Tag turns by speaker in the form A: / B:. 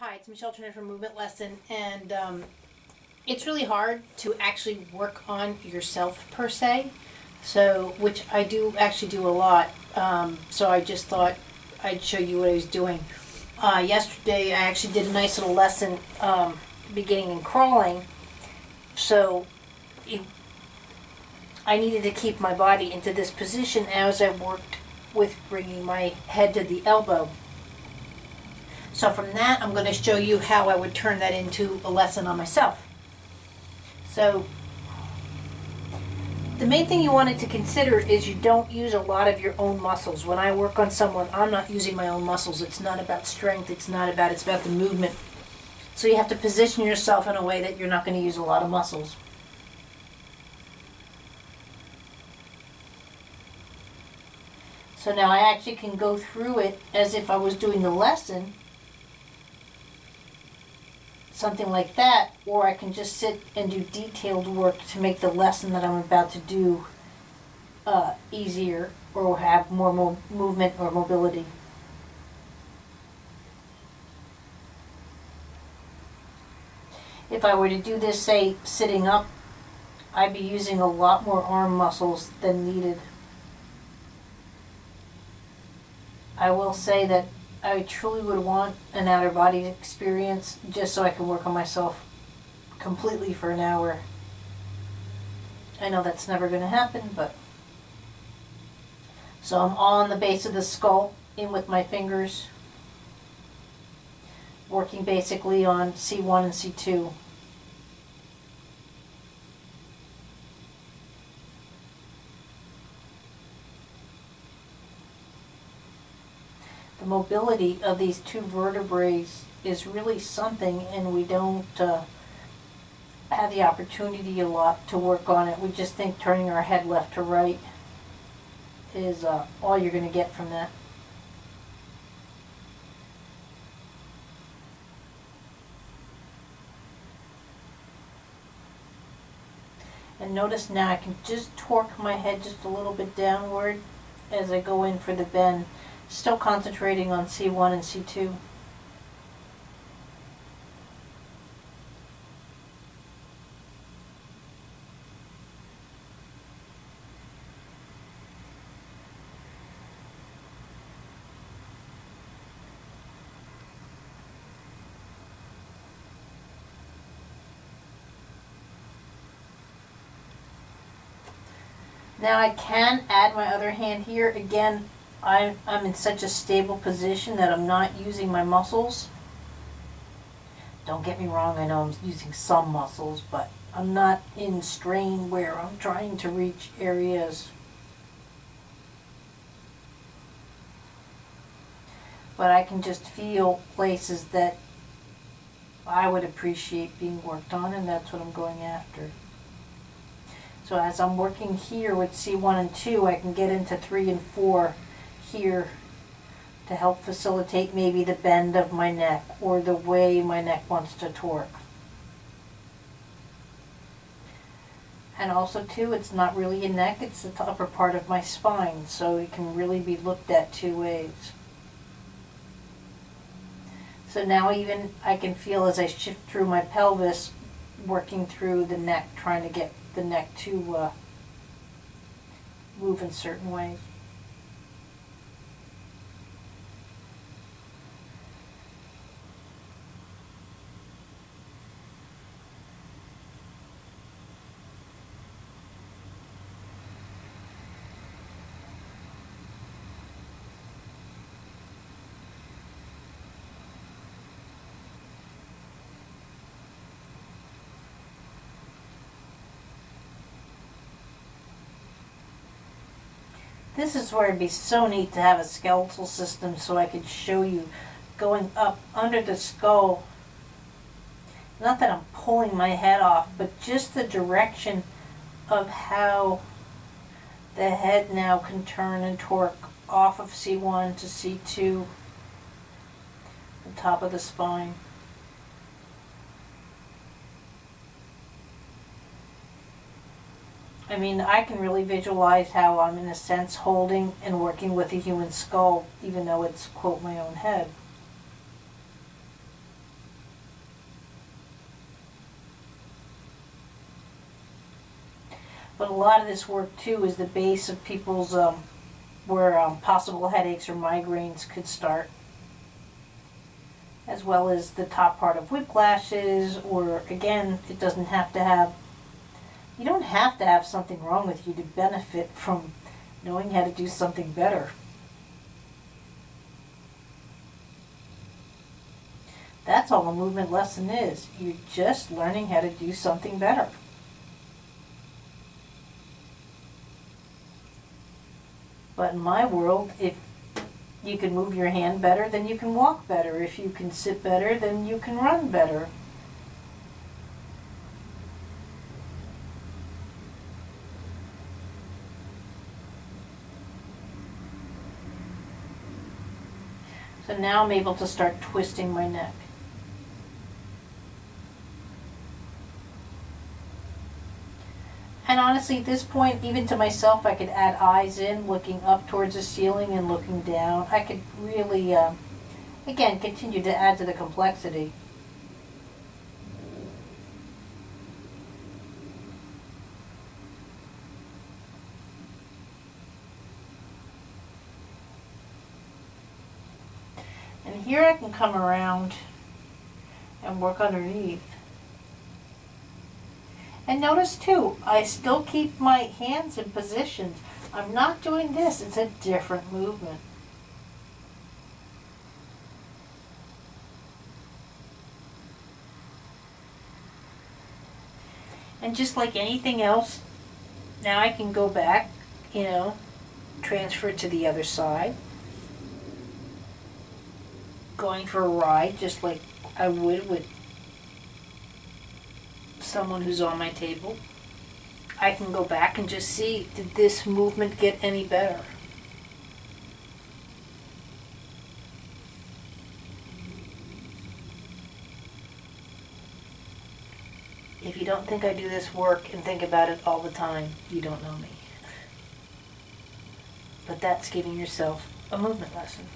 A: Hi, it's Michelle Turner from Movement Lesson, and it's really hard to actually work on yourself per se, so which I do actually do a lot. So I just thought I'd show you what I was doing. Yesterday I actually did a nice little lesson beginning in crawling, so I needed to keep my body into this position as I worked with bringing my head to the elbow. So from that, I'm going to show you how I would turn that into a lesson on myself. So the main thing you wanted to consider is you don't use a lot of your own muscles. When I work on someone, I'm not using my own muscles. It's not about strength. It's about the movement. So you have to position yourself in a way that you're not going to use a lot of muscles. So now I actually can go through it as if I was doing the lesson, something like that, or I can just sit and do detailed work to make the lesson that I'm about to do easier, or have more movement or mobility. If I were to do this, say, sitting up, I'd be using a lot more arm muscles than needed. I will say that I truly would want an outer body experience just so I can work on myself completely for an hour. I know that's never going to happen, but... So I'm on the base of the skull, in with my fingers, working basically on C1 and C2. The mobility of these two vertebrae is really something, and we don't have the opportunity a lot to work on it. We just think turning our head left to right is all you're going to get from that. And notice now I can just torque my head just a little bit downward as I go in for the bend. Still concentrating on C1 and C2. Now I can add my other hand here. Again, I'm in such a stable position that I'm not using my muscles. Don't get me wrong, I know I'm using some muscles, but I'm not in strain where I'm trying to reach areas. But I can just feel places that I would appreciate being worked on, and that's what I'm going after. So as I'm working here with C1 and 2, I can get into 3 and 4 here to help facilitate maybe the bend of my neck or the way my neck wants to torque. And also too, it's not really a neck, it's the upper part of my spine, so it can really be looked at two ways. So now even I can feel as I shift through my pelvis, working through the neck, trying to get the neck to move in certain ways. This is where it'd be so neat to have a skeletal system so I could show you going up under the skull. Not that I'm pulling my head off, but just the direction of how the head now can turn and torque off of C1 to C2, the top of the spine. I mean, I can really visualize how I'm, in a sense, holding and working with a human skull, even though it's, quote, my own head. But a lot of this work too is the base of people's where possible headaches or migraines could start, as well as the top part of whiplashes, or again, it doesn't have to have, you don't have to have something wrong with you to benefit from knowing how to do something better. That's all a movement lesson is. You're just learning how to do something better. But in my world, if you can move your hand better, then you can walk better. If you can sit better, then you can run better. So now I'm able to start twisting my neck. And honestly, at this point, even to myself, I could add eyes in, looking up towards the ceiling and looking down. I could really, again, continue to add to the complexity. And here I can come around and work underneath. And notice too, I still keep my hands in positions. I'm not doing this, it's a different movement. And just like anything else, now I can go back, transfer it to the other side. Going for a ride, just like I would with someone who's on my table. I can go back and just see, did this movement get any better? If you don't think I do this work and think about it all the time, you don't know me. But that's giving yourself a movement lesson.